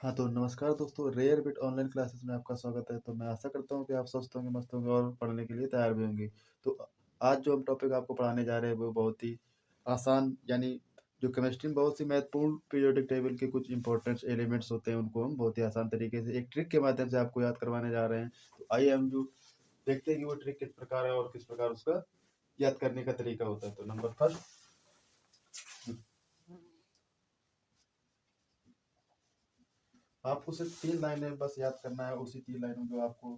हाँ, तो नमस्कार दोस्तों, रेयर बिट ऑनलाइन क्लासेस में आपका स्वागत है। तो मैं आशा करता हूँ कि आप स्वस्थ होंगे, मस्त होंगे और पढ़ने के लिए तैयार भी होंगे। तो आज जो हम टॉपिक आपको पढ़ाने जा रहे हैं, वो बहुत ही आसान यानी जो केमिस्ट्री में बहुत सी महत्वपूर्ण पीरियोडिक टेबल के कुछ इंपॉर्टेंट एलिमेंट्स होते हैं, उनको हम बहुत ही आसान तरीके से एक ट्रिक के माध्यम से आपको याद करवाने जा रहे हैं। तो आइए हम जो देखते हैं कि वो ट्रिक किस प्रकार है और किस प्रकार उसका याद करने का तरीका होता है। तो नंबर फर्स्ट, आपको सिर्फ 3 लाइनें बस याद करना है। उसी 3 लाइनों में जो आपको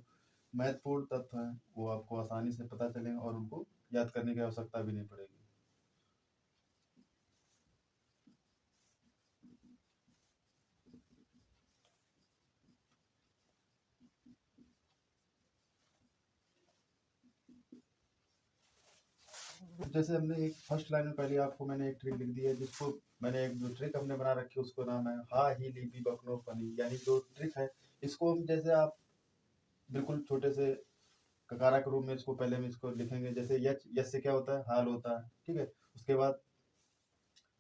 महत्वपूर्ण तत्व हैं, वो आपको आसानी से पता चलेंगे और उनको याद करने की आवश्यकता भी नहीं पड़ेगी। जैसे हमने एक फर्स्ट लाइन में पहले आपको मैंने एक ट्रिक लिख दी है, जिसको मैंने एक जो ट्रिक हमने बना रखी है उसको नाम है हा ही लीबी बकनो फनी। यानी जो ट्रिक है, इसको हम जैसे आप बिल्कुल छोटे से ककारा के रूप में इसको पहले में इसको लिखेंगे। जैसे यच, यच से क्या होता है? हाल होता है, ठीक है। उसके बाद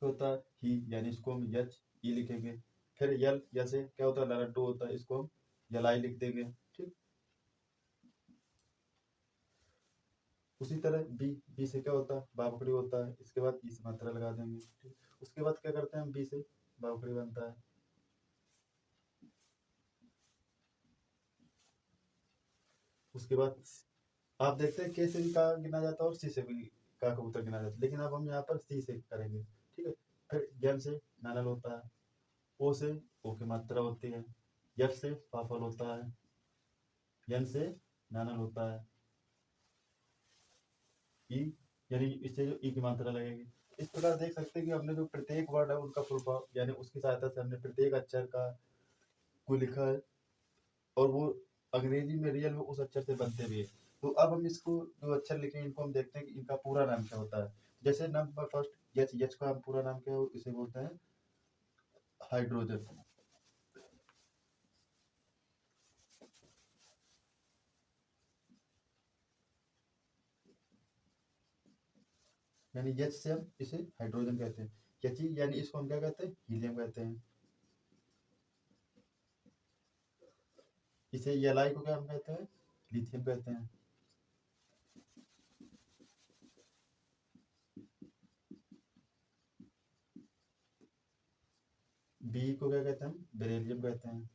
क्या होता है? ही, यानी इसको हम यच ई लिखेंगे। फिर यल, या से क्या होता है? लट्टू होता है, इसको हम यलाई लिख देंगे, ठीक। उसी तरह बी, बी से क्या होता है? बावकड़ी होता है, इसके बाद ई से मात्रा लगा देंगे, ठीक। उसके बाद क्या करते हैं हम? बी से बावकड़ी बनता है। उसके बाद आप देखते हैं के से भी का गिना जाता है और सी से भी का कबूतर गिना जाता है, लेकिन अब हम यहाँ पर सी से करेंगे, ठीक है। फिर यम से नानल होता है, ओ से ओ की मात्रा होती है, यफ से पाफल होता है, यन से नानल होता है, ई, यानी इससे जो ई की मात्रा लगेगी। इस प्रकार देख सकते हैं कि हमने जो प्रत्येक वर्ड है उनका फुल फॉर्म, यानी उसकी सहायता से हमने प्रत्येक अक्षर का को लिखा है, और वो अंग्रेजी में रियल में उस अक्षर से बनते भी है। तो अब हम इसको जो अक्षर लिखे इनको हम देखते हैं कि इनका पूरा नाम क्या होता है। जैसे नंबर फर्स्ट यच, यच का हम पूरा नाम क्या है? इसे बोलते हैं हाइड्रोजन। यानी यच से हम इसे हाइड्रोजन कहते हैं। यची, यानी इसको हम क्या कहते हैं? हीलियम कहते हैं। इसे यलाई को क्या हम कहते हैं? लिथियम कहते हैं। बी को क्या कहते हैं? हम बेरिलियम कहते हैं।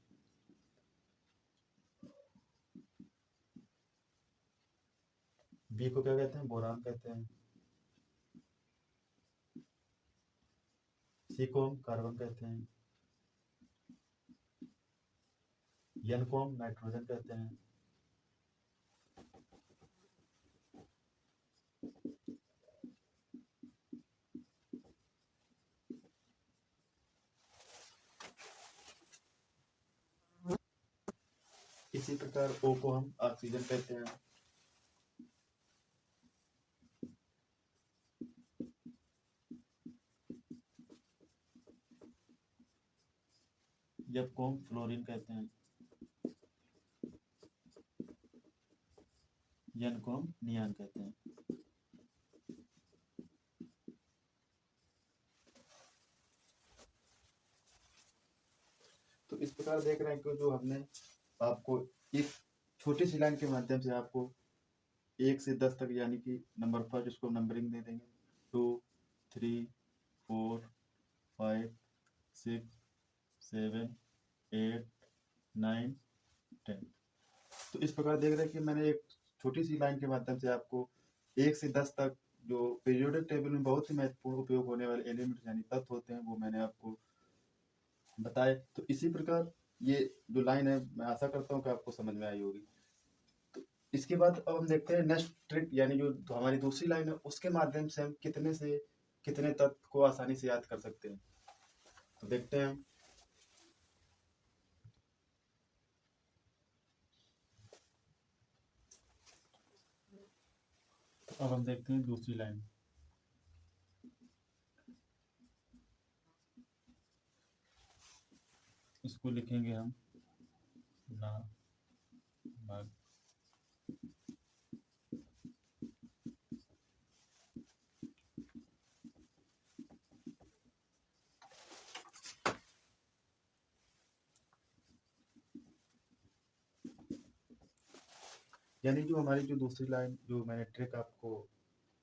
बी को क्या कहते हैं? बोरान कहते हैं। सी को हम कार्बन कहते हैं। एन को हम नाइट्रोजन कहते हैं। इसी प्रकार ओ को हम ऑक्सीजन कहते हैं। एफ को हम फ्लोरीन कहते हैं। एन को हम नियान कहते हैं। तो इस प्रकार देख रहे हैं कि जो हमने आपको इस छोटी सी लाइन के माध्यम से आपको 1 से 10 तक, यानी कि नंबर फर्स्ट इसको नंबरिंग दे देंगे, 2, 3, 4, 5, 6, 7, 8, 9, 10। तो इस प्रकार देख रहे हैं कि मैंने एक छोटी सी लाइन के माध्यम से आपको 1 से 10 तक जो पीरियोडिक टेबल में बहुत ही महत्वपूर्ण उपयोग होने वाले एलिमेंट यानी तत्व होते हैं, वो मैंने आपको बताए। तो इसी प्रकार ये जो लाइन है, मैं आशा करता हूँ कि आपको समझ में आई होगी। तो इसके बाद अब हम देखते हैं नेक्स्ट ट्रिक, यानी जो हमारी दूसरी लाइन है उसके माध्यम से हम कितने से कितने तत्व को आसानी से याद कर सकते हैं। तो देखते हैं। तो अब हम देखते हैं दूसरी लाइन। इसको लिखेंगे हम ना भाग। यानी जो हमारी जो दूसरी लाइन जो मैंने ट्रिक आपको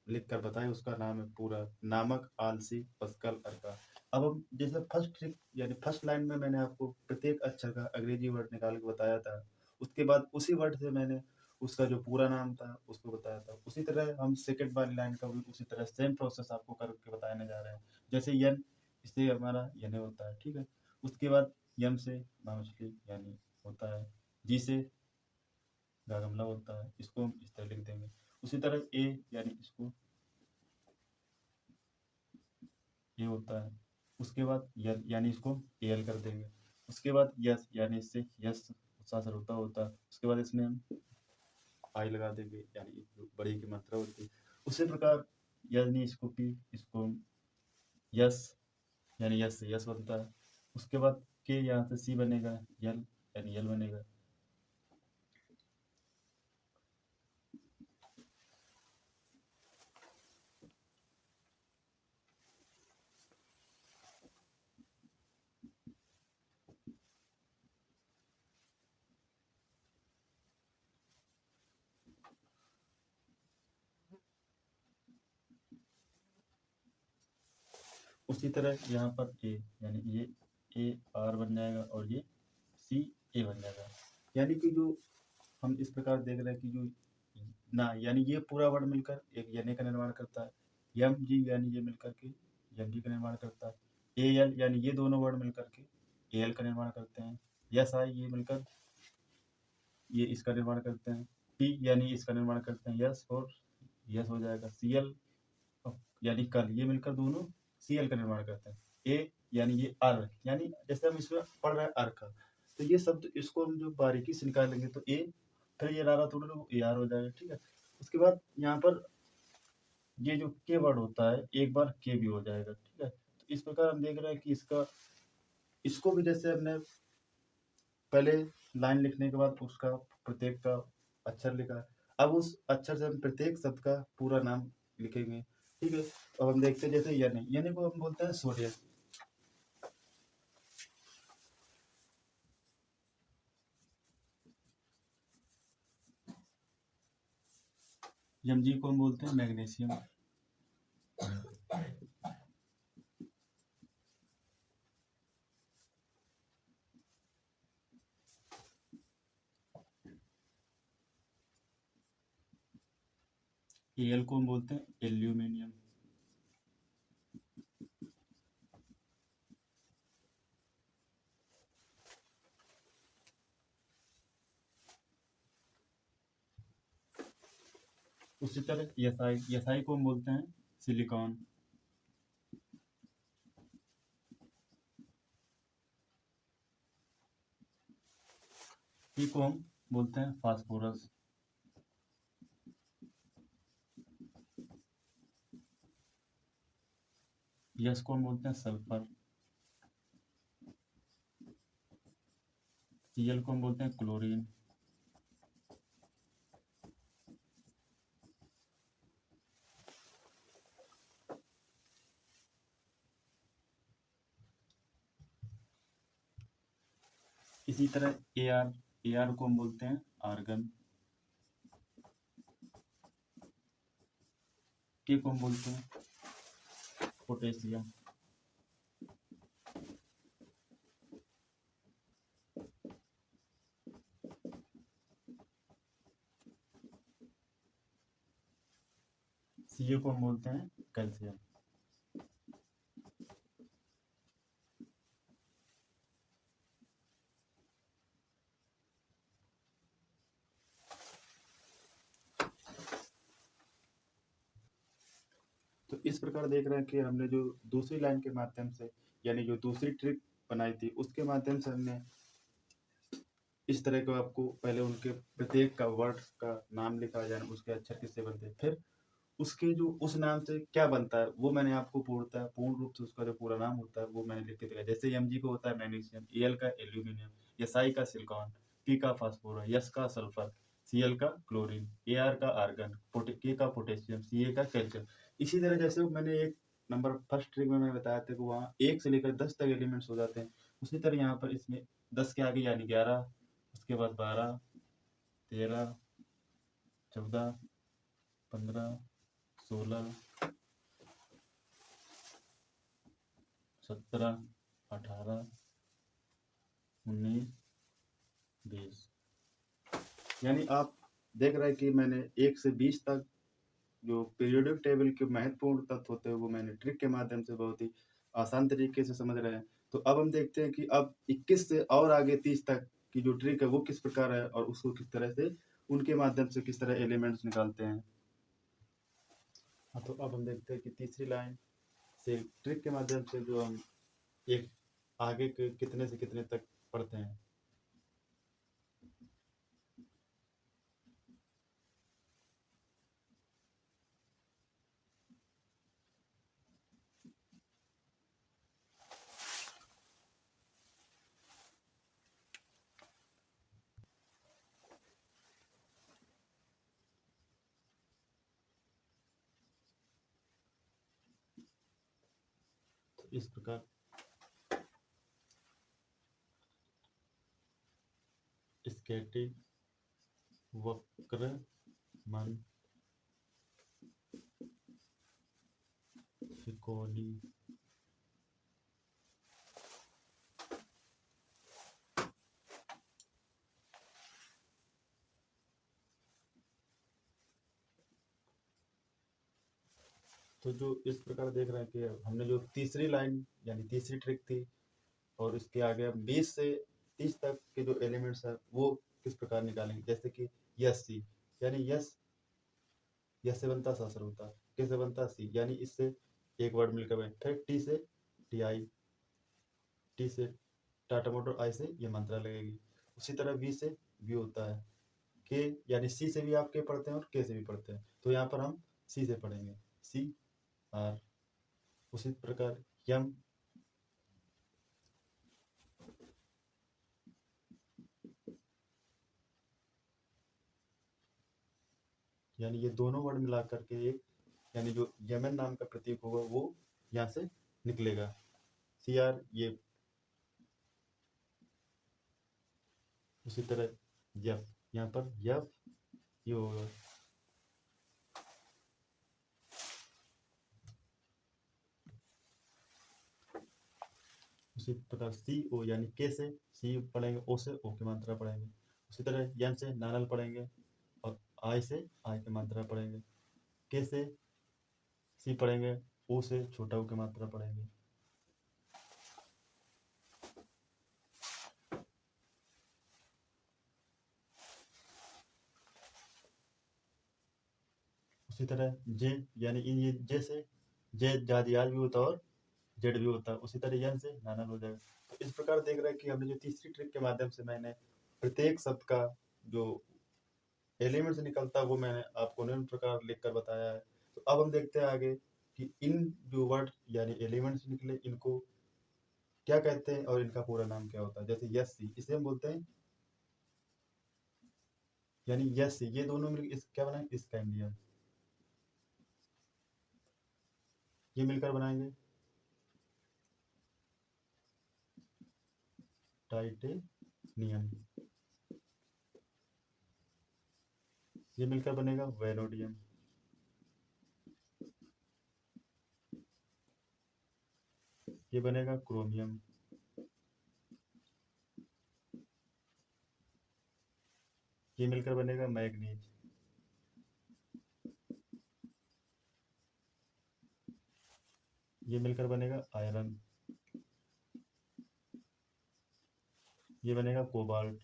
लिख कर बताई उसका नाम है पूरा नामक आलसी पस्कल अर्का। अब हम जैसे फर्स्ट ट्रिक यानी फर्स्ट लाइन में मैंने आपको प्रत्येक अक्षर का अंग्रेजी वर्ड निकाल के बताया था, उसके बाद उसी वर्ड से मैंने उसका जो पूरा नाम था उसको बताया था। उसी तरह हम सेकंड वाली लाइन का भी उसी तरह सेम प्रोसेस आपको करके बताने जा रहे हैं। जैसे यन, इससे हमारा यने होता है, ठीक है। उसके बाद यम से माँ मछली यानी होता है। जी से गागमला होता है, इसको हम इस तरह लिख देंगे। उसी तरह ए यानी इसको ये होता है। उसके बाद यल यानी इसको एल कर देंगे। उसके बाद यस यानी इससे यस सासर होता होता है। उसके बाद इसमें हम आई लगा देंगे यानी जो बड़ी की मात्रा होती है। उसी प्रकार यानी इसको पी, इसको यस यानी यस से यस बनता है। उसके बाद के यहाँ से सी बनेगा, यल यानी यल बनेगा। उसी तरह यहाँ पर ए यानी ये ए आर बन जाएगा और ये सी ए बन जाएगा। यानी कि जो हम इस प्रकार देख रहे हैं कि जो ना यानी ये पूरा वर्ड मिलकर एक यने का निर्माण करता है। यम जी यानी ये मिलकर के यम जी का निर्माण करता है। ए एल यानी ये दोनों वर्ड मिलकर के ए एल का निर्माण करते हैं। यस आई ये मिलकर ये इसका निर्माण करते हैं। पी यानी इसका निर्माण करते हैं यस और यस हो जाएगा। सी एल यानी कल ये मिलकर दोनों सी एल का निर्माण करते हैं। ए यानी ये आर यानी जैसे हम इसमें पढ़ रहे हैं आर का, तो ये शब्द इसको हम जो बारीकी से निकालेंगे तो ए फिर ये रारा तोड़ लो ए आर हो जाएगा, ठीक है। उसके बाद यहाँ पर ये जो के वर्ड होता है एक बार के भी हो जाएगा, ठीक है। तो इस प्रकार हम देख रहे हैं कि इसका इसको भी जैसे हमने पहले लाइन लिखने के बाद उसका प्रत्येक का अक्षर लिखा है, अब उस अक्षर से हम प्रत्येक शब्द का पूरा नाम लिखेंगे, ठीक है। अब हम देखते हैं जैसे यानी यानी को हम बोलते हैं सोडियम। यम जी को हम बोलते हैं मैग्नीशियम। एल को हम बोलते हैं एल्यूमिनियम। उसी तरह एसआई को हम बोलते हैं सिलिकॉन। पी को हम बोलते हैं फास्फोरस। यस को हम बोलते हैं सल्फर। सीएल को हम बोलते हैं क्लोरीन। इसी तरह ए आर को हम बोलते हैं आर्गन। के को हम बोलते हैं पोटेशियम। सीए को हम बोलते हैं कैल्शियम। तो इस प्रकार देख रहे हैं कि हमने जो दूसरी लाइन के माध्यम से यानी जो दूसरी ट्रिक बनाई थी उसके माध्यम से हमने इस तरह का आपको पहले उनके प्रत्येक का वर्ड का नाम लिखा जाए, उसके अक्षर किससे बनते हैं, फिर उसके जो उस नाम से क्या बनता है वो मैंने आपको पूर्ण रूप से उसका जो पूरा नाम होता है वो मैंने लिख के दिया। जैसे एम जी को होता है मैग्नीशियम, ए एल का एल्यूमिनियम, एस आई का सिलिकॉन, पी का फास्फोरस, यस का सल्फर, सी एल का क्लोरीन, ए आर का आर्गन, के का पोटेशियम, सी ए का कैल्शियम। इसी तरह जैसे मैंने एक नंबर फर्स्ट ट्रिक में मैंने बताया था कि वहाँ 1 से लेकर 10 तक एलिमेंट्स हो जाते हैं, उसी तरह यहाँ पर इसमें 10 के आगे यानी 11, उसके बाद 12, 13, 14, 15, 16, 17, 18, 19, 20। यानी आप देख रहे हैं कि मैंने 1 से 20 तक जो पीरियोडिक टेबल के महत्वपूर्ण तत्व होते हैं वो मैंने ट्रिक के माध्यम से बहुत ही आसान तरीके से समझ रहे हैं। तो अब हम देखते हैं कि अब 21 से और आगे 30 तक की जो ट्रिक है वो किस प्रकार है और उसको किस तरह से उनके माध्यम से किस तरह एलिमेंट्स निकालते हैं। हाँ, तो अब हम देखते हैं कि तीसरी लाइन से ट्रिक के माध्यम से जो हम एक आगे के कितने से कितने तक पढ़ते हैं। तो इस प्रकार स्केटिक वक्रमन त्रिकोणी तो जो इस प्रकार देख रहे हैं कि हमने जो तीसरी लाइन यानी तीसरी ट्रिक थी और इसके आगे हम 20 से 30 तक के जो एलिमेंट्स है वो किस प्रकार निकालेंगे। जैसे कि यस सी यानी यस यस से बनता सा होता, के से बनता सी यानी इससे एक वर्ड मिलकर बने। फिर टी से टी आई, टी से टाटा मोटर, आई से ये मंत्रा लगेगी। उसी तरह वी से वी होता है। के यानी सी से भी आप के पढ़ते हैं और के से भी पढ़ते हैं, तो यहाँ पर हम सी से पढ़ेंगे, सी आर। उसी प्रकार यम यानी ये दोनों वर्ड मिला करके एक यानी जो यमन नाम का प्रतीक होगा वो यहाँ से निकलेगा। सी आर ये उसी तरह यफ यहाँ पर यफ ये होगा। उसी प्रकार सी ओ यानी के से सी पढ़ेंगे, ओ से ओ की मात्रा पढ़ेंगे। उसी तरह यन से नानल पढ़ेंगे और आई से आई की मात्रा पढ़ेंगे। के से सी पढ़ेंगे, ओ से छोटा ओ की मात्रा पढ़ेंगे। उसी तरह जे यानी इन ये जे से जे जादियाल भी होता है और जेड भी होता है। उसी तरह यन से नानल हो जाएगा। तो इस प्रकार देख रहे हैं कि हमने जो तीसरी ट्रिक के माध्यम से मैंने प्रत्येक शब्द का जो एलिमेंट से निकलता है वो मैंने आपको निम्न प्रकार लिखकर बताया है। तो अब हम देखते हैं आगे कि इन जो वर्ड यानी एलिमेंट्स निकले इनको क्या कहते हैं और इनका पूरा नाम क्या होता है। जैसे यस सी इसे हम बोलते हैं यानी यस सी ये दोनों मिलकर इस क्या बनाएंगे, स्कैंडियम। ये मिलकर बनाएंगे टाइटेनियम। ये मिलकर बनेगा वेनोडियम। ये बनेगा क्रोमियम। ये मिलकर बनेगा मैग्नीज। ये मिलकर बनेगा आयरन। ये बनेगा कोबाल्ट।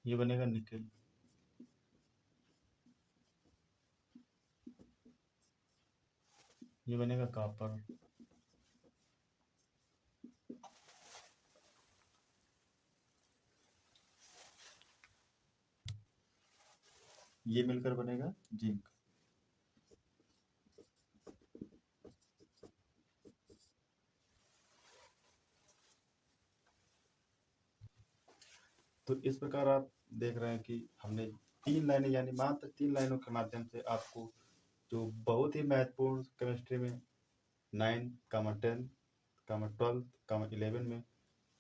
ये बनेगा निकेल। ये बनेगा कॉपर। ये मिलकर बनेगा जिंक। तो इस प्रकार आप देख रहे हैं कि हमने 3 लाइनें यानी मात्र 3 लाइनों के माध्यम से आपको जो बहुत ही महत्वपूर्ण केमिस्ट्री में 9, 10, 12, 11 में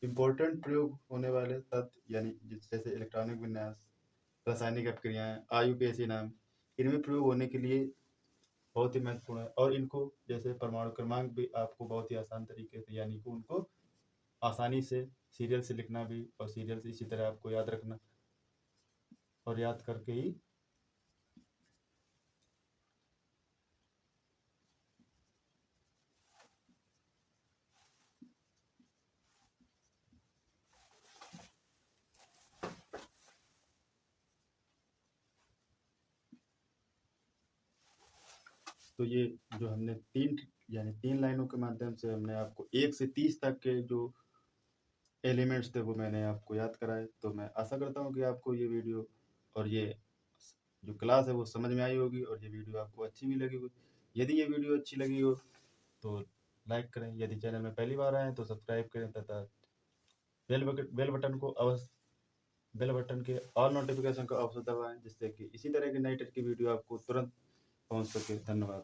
इम्पोर्टेंट प्रयोग होने वाले तत्व यानी जैसे इलेक्ट्रॉनिक विन्यास, रासायनिक अपक्रियाएं, आयुपेशी नाम, इनमें प्रयोग होने के लिए बहुत ही महत्वपूर्ण है। और इनको जैसे परमाणु क्रमांक भी आपको बहुत ही आसान तरीके से यानी कि उनको आसानी से सीरियल से लिखना भी और सीरियल से इसी तरह आपको याद रखना और याद करके ही तो ये जो हमने 3 लाइनों के माध्यम से हमने आपको 1 से 30 तक के जो एलिमेंट्स थे वो मैंने आपको याद कराए। तो मैं आशा करता हूँ कि आपको ये वीडियो और ये जो क्लास है वो समझ में आई होगी और ये वीडियो आपको अच्छी भी लगी होगी। यदि ये वीडियो अच्छी लगी हो तो लाइक करें, यदि चैनल में पहली बार आए हैं तो सब्सक्राइब करें तथा बेल बटन को अवश्य बेल बटन के ऑल नोटिफिकेशन को अवश्य दबाएं जिससे कि इसी तरह की नई टेक की वीडियो आपको तुरंत पहुंच सके। धन्यवाद।